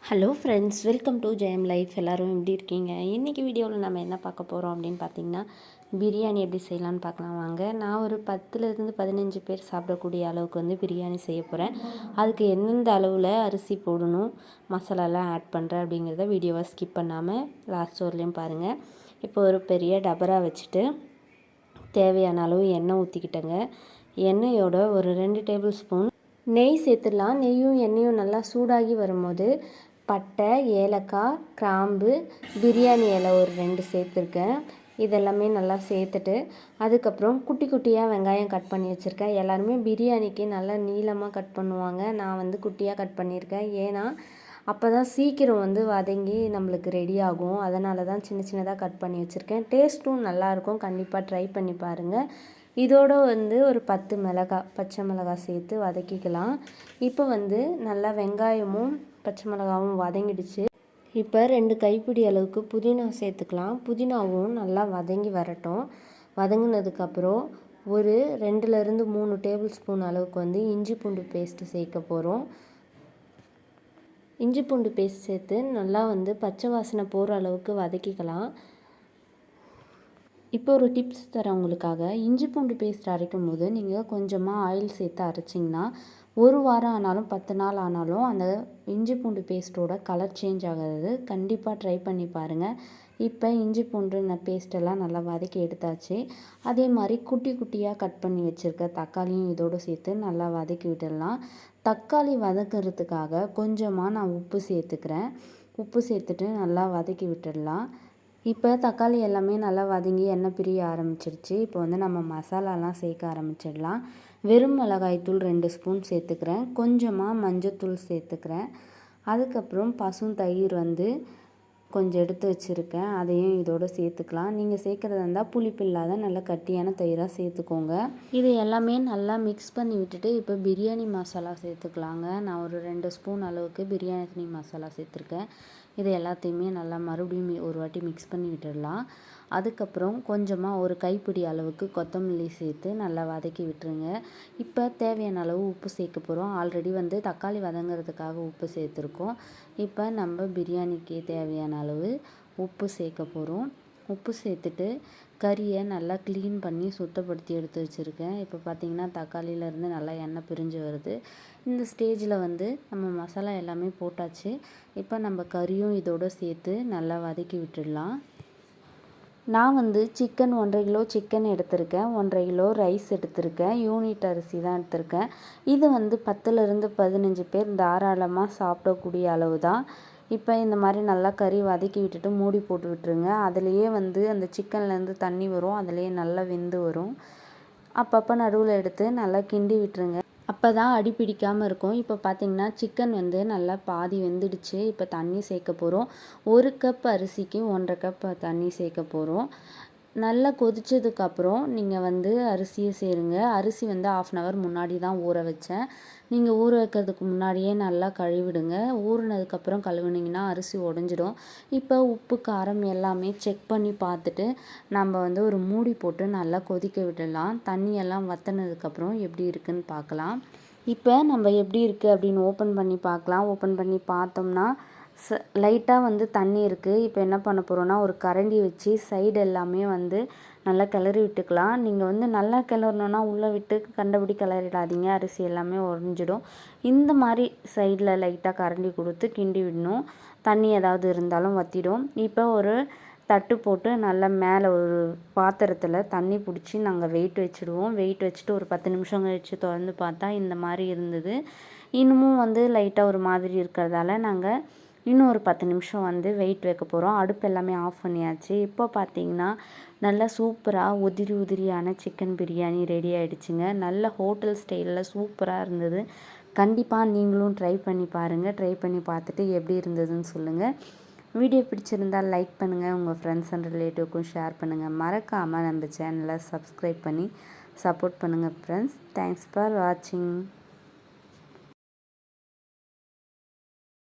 Hello friends, welcome to Jayam life. எல்லோரும் எப்படி இருக்கீங்க? இன்றைக்கி வீடியோவில் நம்ம என்ன பார்க்க போகிறோம் அப்படின்னு பார்த்திங்கன்னா, பிரியாணி எப்படி செய்யலான்னு பார்க்கலாம் வாங்க. நான் ஒரு 10லேருந்து 15 பேர் சாப்பிடக்கூடிய அளவுக்கு வந்து பிரியாணி செய்ய போகிறேன். அதுக்கு எந்தெந்த அளவில் அரிசி போடணும், மசாலாலாம் ஆட் பண்ணுறேன் அப்படிங்கிறத வீடியோவை ஸ்கிப் பண்ணாமல் லாஸ்ட் வரலையும் பாருங்கள். இப்போ ஒரு பெரிய டபரா வச்சுட்டு தேவையான அளவு எண்ணெய் ஊற்றிக்கிட்டேங்க. எண்ணெயோட ஒரு 2 டேபிள் ஸ்பூன் நெய் சேர்த்துடலாம். நெய்யும் எண்ணெயும் நல்லா சூடாகி வரும்போது பட்டை, ஏலக்காய், கிராம்பு, பிரியாணி இலை ஒரு 2 சேர்த்துருக்கேன். இதெல்லாமே நல்லா சேர்த்துட்டு அதுக்கப்புறம் குட்டி குட்டியாக வெங்காயம் கட் பண்ணி வச்சுருக்கேன். எல்லாருமே பிரியாணிக்கு நல்லா நீளமாக கட் பண்ணுவாங்க. நான் வந்து குட்டியாக கட் பண்ணியிருக்கேன். ஏன்னா அப்போ தான் சீக்கிரம் வந்து வதங்கி நம்மளுக்கு ரெடி ஆகும். அதனால தான் சின்ன சின்னதாக கட் பண்ணி வச்சுருக்கேன். டேஸ்ட்டும் நல்லாயிருக்கும். கண்டிப்பாக ட்ரை பண்ணி பாருங்கள். இதோட வந்து ஒரு 10 மிளகாய், பச்சை மிளகாய் சேர்த்து வதக்கிக்கலாம். இப்போ வந்து நல்லா வெங்காயமும் பச்சை மிளகாவும் வதங்கிடுச்சு. இப்போ 2 கைப்பிடி அளவுக்கு புதினா சேர்த்துக்கலாம். புதினாவும் நல்லா வதங்கி வரட்டும். வதங்கினதுக்கப்புறம் ஒரு 2லேருந்து 3 டேபிள் ஸ்பூன் அளவுக்கு வந்து இஞ்சி பூண்டு பேஸ்ட்டு சேர்க்க போகிறோம். இஞ்சி பூண்டு பேஸ்ட் சேர்த்து நல்லா வந்து பச்சை வாசனை போகிற அளவுக்கு வதக்கிக்கலாம். இப்போ ஒரு டிப்ஸ் தரேன் உங்களுக்காக. இஞ்சி பூண்டு பேஸ்ட் அரைக்கும் போது நீங்கள் கொஞ்சமாக ஆயில் சேர்த்து அரைச்சிங்கன்னா 1 வாரம் ஆனாலும் 10 நாள் ஆனாலும் அந்த இஞ்சி பூண்டு பேஸ்ட்டோட கலர் சேஞ்ச் ஆகாது. கண்டிப்பாக ட்ரை பண்ணி பாருங்கள். இப்போ இஞ்சி பூண்டு பேஸ்ட்டெல்லாம் நல்லா வதக்கி எடுத்தாச்சு. அதே மாதிரி குட்டி குட்டியாக கட் பண்ணி வச்சுருக்க தக்காளியும் இதோடு சேர்த்து நல்லா வதக்கி விட்டுடலாம். தக்காளி வதக்கிறதுக்காக கொஞ்சமாக நான் உப்பு சேர்த்துக்கிறேன். உப்பு சேர்த்துட்டு நல்லா வதக்கி விட்டுடலாம். இப்போ தக்காளி எல்லாமே நல்லா வதங்கி எண்ணெய் பிரிய ஆரம்பிச்சிருச்சு. இப்போ வந்து நம்ம மசாலாலாம் சேர்க்க ஆரம்பிச்சிடலாம். வெறும் மிளகாய்த்தூள் 2 ஸ்பூன் சேர்த்துக்கிறேன். கொஞ்சமாக மஞ்சத்தூள் சேர்த்துக்கிறேன். அதுக்கப்புறம் தயிர் வந்து கொஞ்சம் எடுத்து வச்சுருக்கேன். அதையும் இதோடு சேர்த்துக்கலாம். நீங்கள் சேர்க்குறதா இருந்தால் புளிப்பு இல்லாத நல்ல கட்டியான தயிராக சேர்த்துக்கோங்க. இது எல்லாமே நல்லா மிக்ஸ் பண்ணி விட்டுட்டு இப்போ பிரியாணி மசாலா சேர்த்துக்கலாங்க. நான் ஒரு 2 ஸ்பூன் அளவுக்கு பிரியாணி மசாலா சேர்த்துருக்கேன். இது எல்லாத்தையுமே நல்லா மறுபடியும் ஒரு வாட்டி மிக்ஸ் பண்ணி விட்டுடலாம். அதுக்கப்புறம் கொஞ்சமாக ஒரு கைப்பிடி அளவுக்கு கொத்தமல்லி சேர்த்து நல்லா வதக்கி விட்டுருங்க. இப்போ தேவையான அளவு உப்பு சேர்க்க போகிறோம். ஆல்ரெடி வந்து தக்காளி வதங்கிறதுக்காக உப்பு சேர்த்துருக்கோம். இப்போ நம்ம பிரியாணிக்கு தேவையான அளவு உப்பு சேர்க்க போகிறோம். உப்பு சேர்த்துட்டு கறியை நல்லா க்ளீன் பண்ணி சுத்தப்படுத்தி எடுத்து வச்சுருக்கேன். இப்போ பார்த்திங்கன்னா தக்காளியிலேருந்து நல்லா எண்ணெய் பிரிஞ்சு வருது. இந்த ஸ்டேஜில் வந்து நம்ம மசாலா எல்லாமே போட்டாச்சு. இப்போ நம்ம கறியும் இதோடு சேர்த்து நல்லா வதக்கி விட்டுடலாம். நான் வந்து சிக்கன் 1.5 கிலோ சிக்கன் எடுத்திருக்கேன். 1.5 கிலோ ரைஸ் எடுத்திருக்கேன். யூனிட் அரிசி தான் எடுத்திருக்கேன். இது வந்து 10லேருந்து 15 பேர் தாராளமாக சாப்பிடக்கூடிய அளவு தான். இப்போ இந்த மாதிரி நல்லா கறி வதக்கி விட்டுட்டு மூடி போட்டு விட்டுருங்க. அதுலேயே வந்து அந்த சிக்கன்லேருந்து தண்ணி வரும். அதுலேயே நல்லா வெந்து வரும். அப்பப்போ நடுவில் எடுத்து நல்லா கிண்டி விட்டுருங்க. அப்போ தான் அடி பிடிக்காமல் இருக்கும். இப்போ பார்த்திங்கன்னா சிக்கன் வந்து நல்லா பாதி வெந்துடுச்சு. இப்போ தண்ணி சேர்க்க போகிறோம். 1 கப் அரிசிக்கு 1.5 கப் தண்ணி சேர்க்க போகிறோம். நல்லா கொதித்ததுக்கப்புறம் நீங்கள் வந்து அரிசியை சேருங்க. அரிசி வந்து 1/2 hour முன்னாடி தான் ஊற வச்சேன். நீங்கள் ஊற வைக்கிறதுக்கு முன்னாடியே நல்லா கழுவிடுங்க. ஊறினதுக்கப்புறம் கழுவுனிங்கன்னா அரிசி உடஞ்சிடும். இப்போ உப்பு காரம் எல்லாமே செக் பண்ணி பார்த்துட்டு நம்ம வந்து ஒரு மூடி போட்டு நல்லா கொதிக்க விடலாம். தண்ணியெல்லாம் வற்றினதுக்கப்புறம் எப்படி இருக்குதுன்னு பார்க்கலாம். இப்போ நம்ம எப்படி இருக்குது அப்படின்னு ஓப்பன் பண்ணி பார்க்கலாம். ஓப்பன் பண்ணி பார்த்தோம்னா லைட்டாக வந்து தண்ணி இருக்குது. இப்போ என்ன பண்ண போகிறோன்னா ஒரு கரண்டி வச்சு சைடு எல்லாமே வந்து நல்லா கிளறி விட்டுக்கலாம். நீங்கள் வந்து நல்லா கிளறணுன்னா உள்ளே விட்டு கண்டபடி கிளறிடாதீங்க. அரிசி எல்லாமே உடஞ்சிடும். இந்த மாதிரி சைடில் லைட்டாக கரண்டி கொடுத்து கிண்டி விடணும். தண்ணி ஏதாவது இருந்தாலும் வற்றிடும். இப்போ ஒரு தட்டு போட்டு நல்லா மேலே ஒரு பாத்திரத்தில் தண்ணி பிடிச்சி நாங்கள் வெயிட் வச்சுடுவோம். வெயிட் வச்சுட்டு ஒரு 10 நிமிஷம் கழித்து திறந்து பார்த்தா இந்த மாதிரி இருந்தது. இன்னமும் வந்து லைட்டாக ஒரு மாதிரி இருக்கிறதால நாங்கள் இன்னும் ஒரு 10 நிமிஷம் வந்து வெயிட் வைக்க போகிறோம். அடுப்பு எல்லாமே ஆஃப் பண்ணியாச்சு. இப்போ பார்த்திங்கன்னா நல்லா சூப்பராக உதிரி உதிரியான சிக்கன் பிரியாணி ரெடி ஆகிடுச்சுங்க. நல்ல ஹோட்டல் ஸ்டைலில் சூப்பராக இருந்தது. கண்டிப்பாக நீங்களும் ட்ரை பண்ணி பாருங்கள். ட்ரை பண்ணி பார்த்துட்டு எப்படி இருந்ததுன்னு சொல்லுங்கள். வீடியோ பிடிச்சிருந்தால் லைக் பண்ணுங்கள். உங்கள் ஃப்ரெண்ட்ஸ் அண்ட் ரிலேட்டிவ்க்கும் ஷேர் பண்ணுங்கள். மறக்காமல் நம்ம சேனலை சப்ஸ்கிரைப் பண்ணி சப்போர்ட் பண்ணுங்கள் ஃப்ரெண்ட்ஸ். தேங்க்ஸ் ஃபார் வாட்சிங்.